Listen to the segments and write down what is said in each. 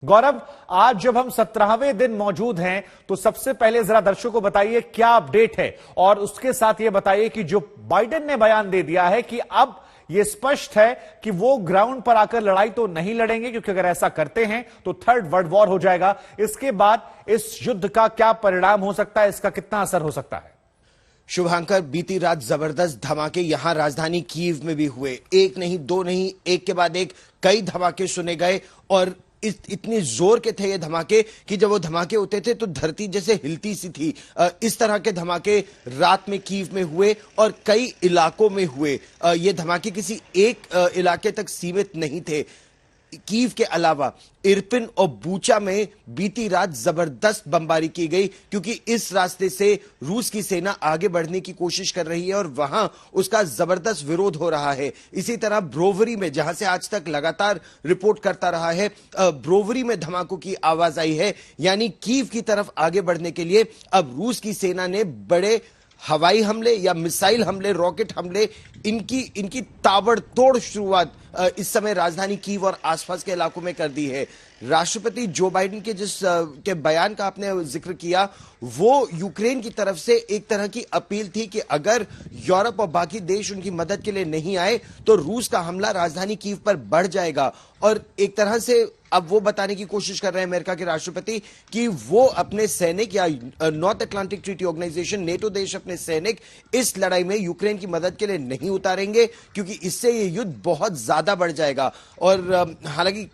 गौरव, आज जब हम 17वें दिन मौजूद हैं तो सबसे पहले जरा दर्शकों को बताइए क्या अपडेट है, और उसके साथ यह बताइए कि जो बाइडेन ने बयान दे दिया है कि अब यह स्पष्ट है कि वो ग्राउंड पर आकर लड़ाई तो नहीं लड़ेंगे, क्योंकि अगर ऐसा करते हैं तो थर्ड वर्ल्ड वॉर हो जाएगा। इसके बाद इस युद्ध का क्या परिणाम हो सकता है, इसका कितना असर हो सकता है? शुभांकर, बीती रात जबरदस्त धमाके यहां राजधानी कीव में भी हुए। एक नहीं, दो नहीं, एक के बाद एक कई धमाके सुने गए, और इतनी जोर के थे ये धमाके कि जब वो धमाके होते थे तो धरती जैसे हिलती सी थी। इस तरह के धमाके रात में कीव में हुए और कई इलाकों में हुए। ये धमाके किसी एक इलाके तक सीमित नहीं थे। कीव के अलावा इरपिन और बूचा में बीती रात जबरदस्त बमबारी की गई, क्योंकि इस रास्ते से रूस की सेना आगे बढ़ने की कोशिश कर रही है और वहां उसका जबरदस्त विरोध हो रहा है। इसी तरह ब्रोवरी में, जहां से आज तक लगातार रिपोर्ट करता रहा है, ब्रोवरी में धमाकों की आवाज आई है। यानी कीव की तरफ आगे बढ़ने के लिए अब रूस की सेना ने बड़े हवाई हमले या मिसाइल हमले, रॉकेट हमले, इनकी ताबड़तोड़ शुरुआत इस समय राजधानी कीव और आसपास के इलाकों में कर दी है। राष्ट्रपति जो बाइडेन के जिस के बयान का आपने जिक्र किया, वो यूक्रेन की तरफ से एक तरह की अपील थी कि अगर यूरोप और बाकी देश उनकी मदद के लिए नहीं आए तो रूस का हमला राजधानी कीव पर बढ़ जाएगा। और एक तरह से अब वो बताने की कोशिश कर रहे हैं अमेरिका के राष्ट्रपति कि वो अपने सैनिक, या North Atlantic Treaty Organization NATO देश, अपने सैनिक इस लड़ाई में यूक्रेन की मदद के लिए नहीं उतारेंगे, क्योंकि इससे ये युद्ध बहुत ज्यादा बढ़ जाएगा। और हालांकि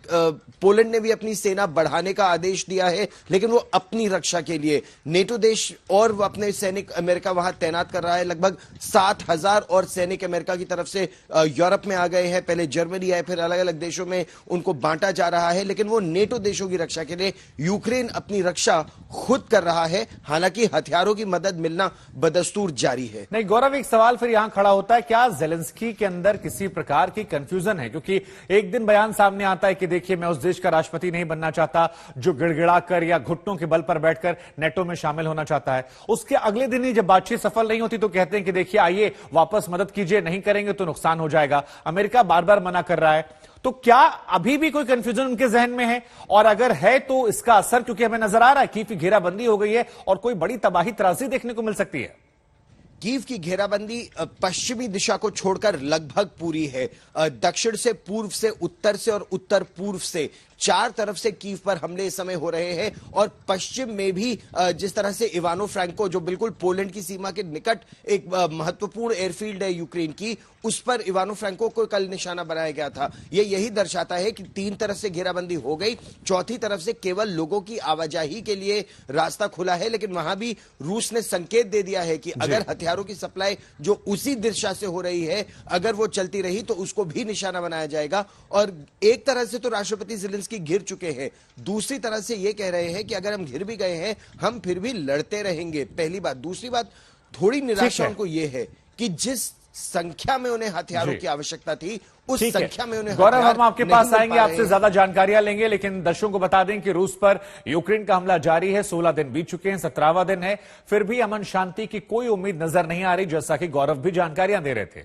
पोलैंड ने भी अपनी सेना बढ़ाने का आदेश दिया है, लेकिन वो अपनी रक्षा के लिए। नेटो देश और वो अपने सैनिक अमेरिका वहां तैनात कर रहा है। लगभग 7,000 और सैनिक अमेरिका की तरफ से यूरोप में आ गए हैं। पहले जर्मनी आए, फिर अलग अलग देशों में उनको बांटा जा रहा है, लेकिन वो नेटो देशों की रक्षा के लिए। यूक्रेन अपनी रक्षा खुद कर रहा है, हालांकि हथियारों की मदद मिलना बदस्तूर जारी है। नहीं गौरव, एक सवाल फिर यहां खड़ा होता है, क्या जेलेंस्की के अंदर किसी प्रकार की कंफ्यूजन है? क्योंकि एक दिन बयान सामने आता है कि देखिए मैं उस देश का राष्ट्रपति नहीं बनना चाहता जो गिड़गिड़ाकर या घुटनों के बल पर बैठकर नेटो में शामिल होना चाहता है। उसके अगले दिन ही जब बातचीत सफल नहीं होती तो कहते हैं कि देखिए आइए वापस मदद कीजिए, नहीं करेंगे तो नुकसान हो जाएगा। अमेरिका बार बार मना कर रहा है। तो क्या अभी भी कोई कंफ्यूजन उनके जहन में है? और अगर है तो इसका असर, क्योंकि हमें नजर आ रहा है कि घेराबंदी हो गई है और कोई बड़ी तबाही त्रासदी देखने को मिल सकती है। कीव की घेराबंदी पश्चिमी दिशा को छोड़कर लगभग पूरी है। दक्षिण से, पूर्व से, उत्तर से और उत्तर पूर्व से, चार तरफ से कीव पर हमले इस समय हो रहे हैं। और पश्चिम में भी जिस तरह से इवानो फ्रैंको, जो बिल्कुल पोलैंड की सीमा के निकट एक महत्वपूर्ण एयरफील्ड है यूक्रेन की, उस पर इवानो फ्रैंको को कल निशाना बनाया गया था। यही दर्शाता है कि तीन तरफ से घेराबंदी हो गई, चौथी तरफ से केवल लोगों की आवाजाही के लिए रास्ता खुला है। लेकिन वहां भी रूस ने संकेत दे दिया है कि अगर हथियारों की सप्लाई जो उसी दिशा से हो रही है, अगर वो चलती रही तो उसको भी निशाना बनाया जाएगा। और एक तरह से तो राष्ट्रपति जेलेंस्की घिर चुके हैं, दूसरी तरह से ये कह रहे हैं कि अगर हम घिर भी गए हैं, हम फिर भी लड़ते रहेंगे। पहली बात। दूसरी बात, थोड़ी निराशा उनको ये है कि जिस संख्या में उन्हें हथियारों की आवश्यकता थी, उस संख्या में उन्हें गौरव, हम आपके पास आएंगे, आपसे ज्यादा जानकारियां लेंगे, लेकिन दर्शकों को बता दें कि रूस पर यूक्रेन का हमला जारी है। 16 दिन बीत चुके हैं, 17वां दिन है, फिर भी अमन शांति की कोई उम्मीद नजर नहीं आ रही, जैसा कि गौरव भी जानकारियां दे रहे थे।